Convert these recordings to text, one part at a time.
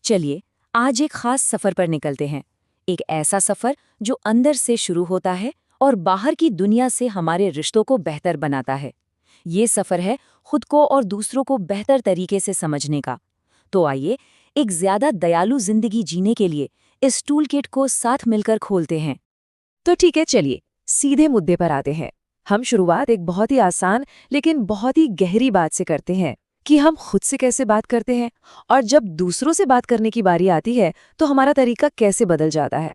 चलिए आज एक खास सफर पर निकलते हैं। एक ऐसा सफर जो अंदर से शुरू होता है और बाहर की दुनिया से हमारे रिश्तों को बेहतर बनाता है। ये सफर है खुद को और दूसरों को बेहतर तरीके से समझने का। तो आइए एक ज्यादा दयालु जिंदगी जीने के लिए इस टूल किट को साथ मिलकर खोलते हैं। तो ठीक है, चलिए सीधे मुद्दे पर आते हैं। हम शुरुआत एक बहुत ही आसान लेकिन बहुत ही गहरी बात से करते हैं कि हम खुद से कैसे बात करते हैं, और जब दूसरों से बात करने की बारी आती है तो हमारा तरीका कैसे बदल जाता है।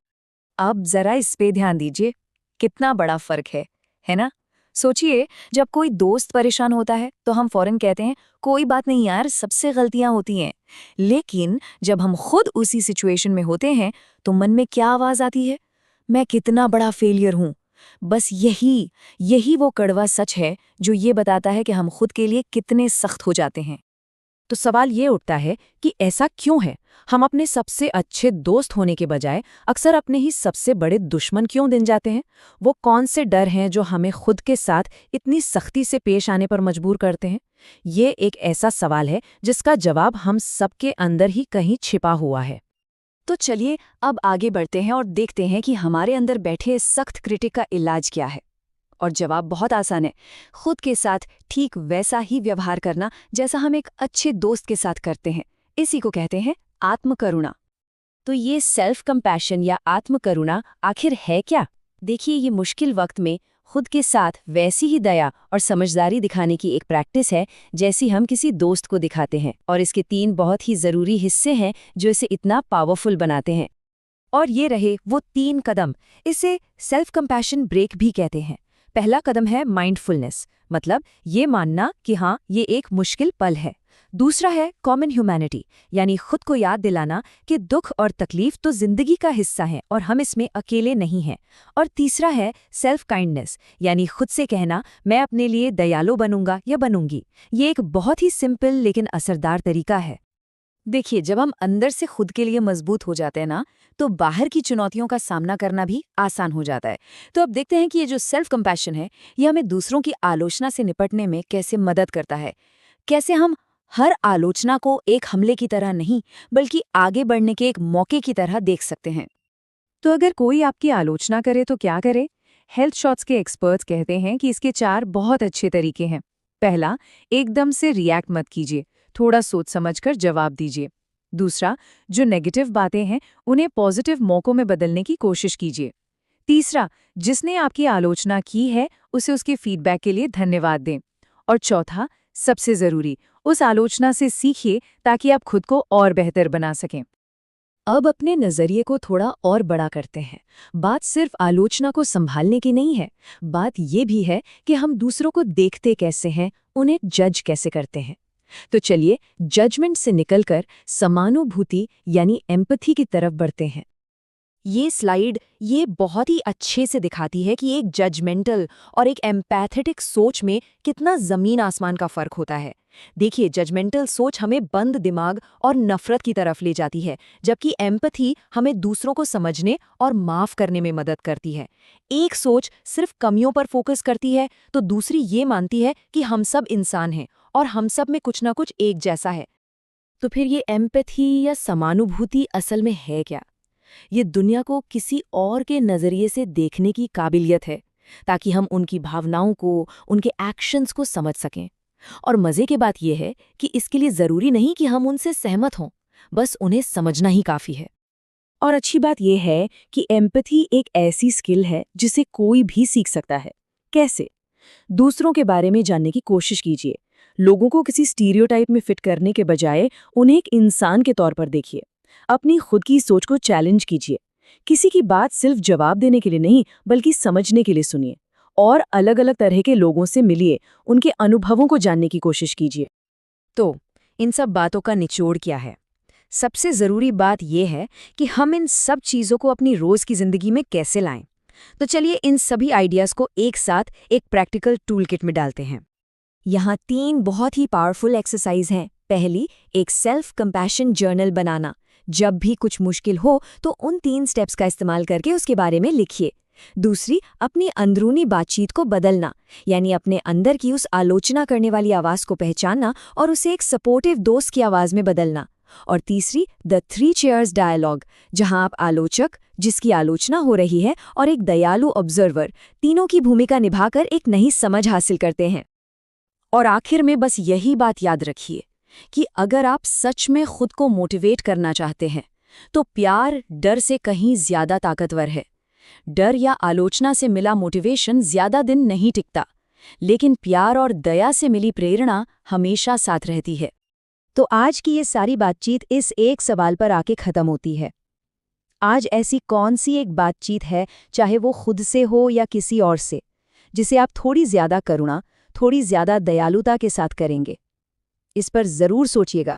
अब जरा इस पे ध्यान दीजिए, कितना बड़ा फर्क है ना? सोचिए, जब कोई दोस्त परेशान होता है तो हम फौरन कहते हैं कोई बात नहीं यार, सबसे गलतियां होती हैं। लेकिन जब हम खुद उसी सिचुएशन में होते हैं तो मन में क्या आवाज आती है? मैं कितना बड़ा फेलियर हूं। बस यही यही वो कड़वा सच है जो ये बताता है कि हम खुद के लिए कितने सख्त हो जाते हैं। तो सवाल ये उठता है कि ऐसा क्यों है? हम अपने सबसे अच्छे दोस्त होने के बजाय अक्सर अपने ही सबसे बड़े दुश्मन क्यों बन जाते हैं? वो कौन से डर हैं जो हमें खुद के साथ इतनी सख्ती से पेश आने पर मजबूर करते हैं? ये एक ऐसा सवाल है जिसका जवाब हम सबके अंदर ही कहीं छिपा हुआ है। तो चलिए अब आगे बढ़ते हैं और देखते हैं कि हमारे अंदर बैठे इस सख्त क्रिटिक का इलाज क्या है। और जवाब बहुत आसान है, खुद के साथ ठीक वैसा ही व्यवहार करना जैसा हम एक अच्छे दोस्त के साथ करते हैं। इसी को कहते हैं आत्मकरुणा। तो ये सेल्फ कंपैशन या आत्मकरुणा आखिर है क्या? देखिए, ये मुश्किल वक्त में खुद के साथ वैसी ही दया और समझदारी दिखाने की एक प्रैक्टिस है जैसी हम किसी दोस्त को दिखाते हैं। और इसके 3 बहुत ही ज़रूरी हिस्से हैं जो इसे इतना पावरफुल बनाते हैं। और ये रहे वो 3 कदम। इसे सेल्फ कंपैशन ब्रेक भी कहते हैं। पहला कदम है माइंडफुलनेस, मतलब ये मानना कि हाँ, ये एक मुश्किल पल है। दूसरा है कॉमन ह्यूमैनिटी, यानी खुद को याद दिलाना कि दुख और तकलीफ तो जिंदगी का हिस्सा है और हम इसमें अकेले नहीं हैं। और तीसरा है सेल्फ काइंडनेस, यानी खुद से कहना मैं अपने लिए दयालु बनूंगा या बनूंगी। ये एक बहुत ही सिंपल लेकिन असरदार तरीका है। देखिए, जब हम अंदर से खुद के लिए मजबूत हो जाते हैं ना, तो बाहर की चुनौतियों का सामना करना भी आसान हो जाता है। तो अब देखते हैं कि ये जो सेल्फ कंपैशन है, ये हमें दूसरों की आलोचना से निपटने में कैसे मदद करता है। कैसे हम हर आलोचना को एक हमले की तरह नहीं, बल्कि आगे बढ़ने के एक मौके की तरह देख सकते हैं। तो अगर कोई आपकी आलोचना करे तो क्या करे? हेल्थ शॉट्स के एक्सपर्ट्स कहते हैं कि इसके 4 बहुत अच्छे तरीके हैं। पहला, एकदम से रिएक्ट मत कीजिए, थोड़ा सोच समझकर जवाब दीजिए। दूसरा, जो नेगेटिव बातें हैं उन्हें पॉजिटिव मौकों में बदलने की कोशिश कीजिए। तीसरा, जिसने आपकी आलोचना की है उसे उसके फीडबैक के लिए धन्यवाद दें। और चौथा, सबसे जरूरी, उस आलोचना से सीखिए ताकि आप खुद को और बेहतर बना सकें। अब अपने नजरिए को थोड़ा और बड़ा करते हैं। बात सिर्फ आलोचना को संभालने की नहीं है, बात ये भी है कि हम दूसरों को देखते कैसे हैं, उन्हें जज कैसे करते हैं। तो चलिए जजमेंट से निकलकर समानुभूति यानी एम्पैथी की तरफ बढ़ते हैं। ये स्लाइड ये बहुत ही अच्छे से दिखाती है कि एक जजमेंटल और एक एम्पैथेटिक सोच में कितना जमीन आसमान का फर्क होता है। देखिए, जजमेंटल सोच हमें बंद दिमाग और नफरत की तरफ ले जाती है, जबकि एम्पैथी हमें दूसरों को समझने और माफ करने में मदद करती है। एक सोच सिर्फ कमियों पर फोकस करती है तो दूसरी ये मानती है कि हम सब इंसान हैं और हम सब में कुछ ना कुछ एक जैसा है। तो फिर ये एम्पैथी या समानुभूति असल में है क्या? ये दुनिया को किसी और के नज़रिए से देखने की काबिलियत है, ताकि हम उनकी भावनाओं को, उनके एक्शंस को समझ सकें। और मज़े की बात यह है कि इसके लिए ज़रूरी नहीं कि हम उनसे सहमत हों, बस उन्हें समझना ही काफ़ी है। और अच्छी बात यह है कि एम्पैथी एक ऐसी स्किल है जिसे कोई भी सीख सकता है। कैसे? दूसरों के बारे में जानने की कोशिश कीजिए। लोगों को किसी स्टीरियोटाइप में फिट करने के बजाय उन्हें एक इंसान के तौर पर देखिए। अपनी खुद की सोच को चैलेंज कीजिए। किसी की बात सिर्फ जवाब देने के लिए नहीं, बल्कि समझने के लिए सुनिए। और अलग अलग तरह के लोगों से मिलिए, उनके अनुभवों को जानने की कोशिश कीजिए। तो इन सब बातों का निचोड़ क्या है? सबसे ज़रूरी बात यह है कि हम इन सब चीज़ों को अपनी रोज़ की ज़िंदगी में कैसे लाएं। तो चलिए इन सभी आइडियाज़ को एक साथ एक प्रैक्टिकल टूल किट में डालते हैं। यहाँ 3 बहुत ही पावरफुल एक्सरसाइज हैं। पहली, एक सेल्फ कंपैशन जर्नल बनाना। जब भी कुछ मुश्किल हो तो उन 3 स्टेप्स का इस्तेमाल करके उसके बारे में लिखिए। दूसरी, अपनी अंदरूनी बातचीत को बदलना, यानी अपने अंदर की उस आलोचना करने वाली आवाज़ को पहचानना और उसे एक सपोर्टिव दोस्त की आवाज़ में बदलना। और तीसरी द 3 चेयर्स डायलॉग, जहां आप आलोचक, जिसकी आलोचना हो रही है, और एक दयालु ऑब्जर्वर, तीनों की भूमिका निभाकर एक नई समझ हासिल करते हैं। और आखिर में बस यही बात याद रखिए कि अगर आप सच में खुद को मोटिवेट करना चाहते हैं तो प्यार डर से कहीं ज्यादा ताकतवर है। डर या आलोचना से मिला मोटिवेशन ज्यादा दिन नहीं टिकता, लेकिन प्यार और दया से मिली प्रेरणा हमेशा साथ रहती है। तो आज की ये सारी बातचीत इस एक सवाल पर आके खत्म होती है। आज ऐसी कौन सी एक बातचीत है, चाहे वो खुद से हो या किसी और से, जिसे आप थोड़ी ज्यादा करुणा, थोड़ी ज्यादा दयालुता के साथ करेंगे? इस पर जरूर सोचिएगा।